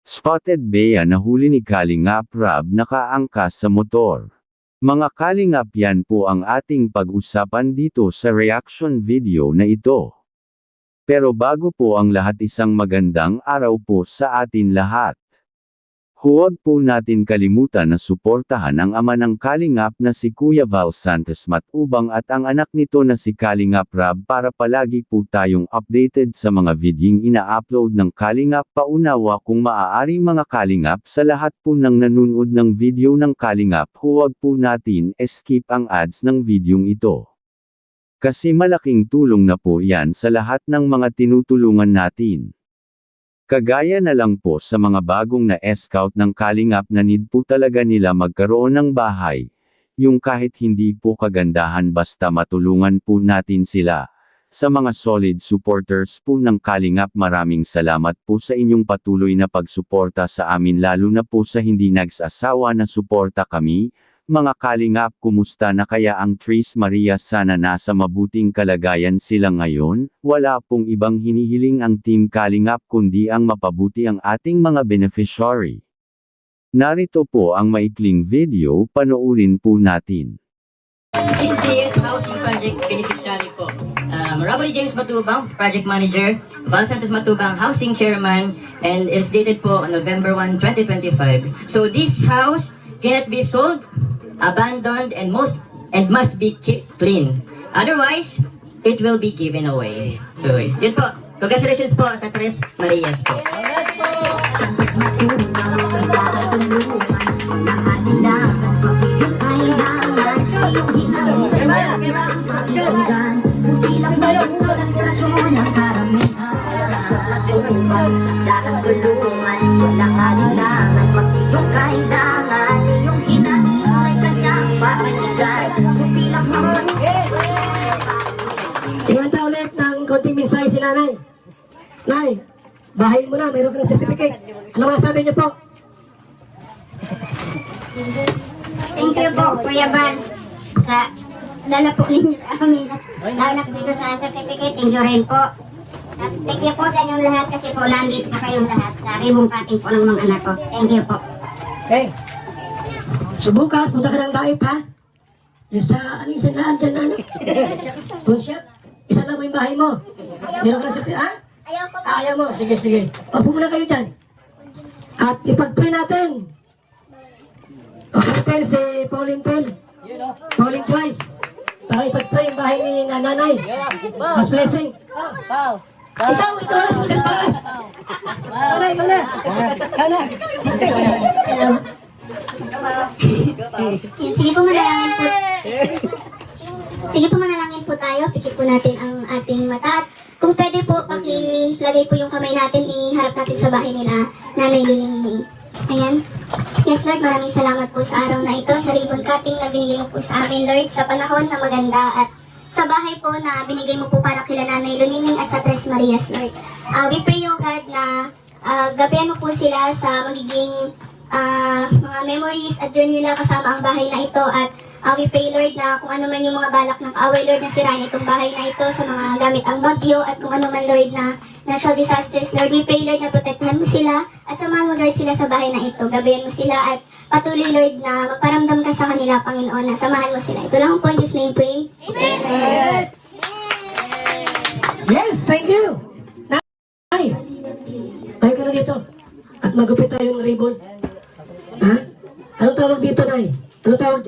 Spotted Bea nahuli ni Kalingap Rab nakaangkas sa motor. Mga Kalingap, yan po ang ating pag-usapan dito sa reaction video na ito. Pero bago po ang lahat, isang magandang araw po sa atin lahat. Huwag po natin kalimutan na suportahan ang ama ng Kalingap na si Kuya Val Santos Matubang at ang anak nito na si Kalingap Rab para palagi po tayong updated sa mga videong ina-upload ng Kalingap. Paunawa kung maaari mga Kalingap, sa lahat po ng nanonood ng video ng Kalingap, huwag po natin skip ang ads ng videong ito. Kasi malaking tulong na po yan sa lahat ng mga tinutulungan natin. Kagaya na lang po sa mga bagong na-scout ng Kalingap na need po talaga nila magkaroon ng bahay. Yung kahit hindi po kagandahan basta matulungan po natin sila. Sa mga solid supporters po ng Kalingap, maraming salamat po sa inyong patuloy na pagsuporta sa amin, lalo na po sa hindi nagsasawa na suporta kami. Mga Kalingap, kumusta na kaya ang Tres Maria? Sana nasa mabuting kalagayan sila ngayon. Wala pong ibang hinihiling ang Team Kalingap kundi ang mapabuti ang ating mga beneficiary. Narito po ang maikling video, panoorin po natin. 68th Housing Project Beneficiary po. Robert James Matubang, Project Manager. Val Santos Matubang, Housing Chairman. And it's dated po on November 1, 2025. So this house cannot be sold, abandoned, and must be kept clean. Otherwise, it will be given away. So, yun po. Congratulations po sa Tres Marias po. Tinganta ulit ng konting mensahe si Nanay. Nay, bahay mo na, mayroon ka ng certificate. Ano masasabi niyo po? Thank you po, Kuya Val, sa dala po ninyo sa amin. Lalo dito sa certificate, thank you rin po. At thank you po sa inyong lahat kasi po nandito po kayong lahat sa ribong pating po ng mga anak ko. Thank you po. Okay. So bukas, punta ka ng dait ha? Sa ano yung sanahan dyan na ano? Punsya? Isa lang mo yung bahay mo. Meron ka ng certificate, ha? Ayaw po. Ayaw mo, sige, sige. Opo muna kayo dyan. At ipag-pray natin. Okay, si Pauline Pel. Pauline Joyce. Para ipag-pray yung bahay ni Nanay. House blessing. Ikaw lang sa magandang. Nanay, ikaw na. Ikaw na. Yan, sige po, manalangin po. Sige po, manalangin po tayo. Pikit po natin ang ating mata. At kung pwede po, pakilagay po yung kamay natin, iharap natin sa bahay nila, Nanay Luningning. Ayan. Yes, Lord, maraming salamat po sa araw na ito, sa ribbon cutting na binigay mo po sa amin, Lord, sa panahon na maganda at sa bahay po na binigay mo po para kila Nanay Luningning at sa Tres Marias, Lord. We pray, O God, na gabayan mo po sila sa magiging mga memories at journey nila kasama ang bahay na ito. At we pray, Lord, na kung ano man yung mga balak ng kaaway, Lord, na sirain itong bahay na ito sa mga gamit ang bagyo at kung ano man, Lord, na natural disasters, Lord, we pray, Lord, na protektahan mo sila at samahan mo, Lord, sila sa bahay na ito. Gabayan mo sila at patuloy, Lord, na magparamdam ka sa kanila, Panginoon, na samahan mo sila. Ito lang po in His name pray. Amen. Yes. Yes, thank you. Nay, tayo ka na dito. At magupit tayo ng ribbon. Ha? Anong tawag dito, Nay? Anong tawag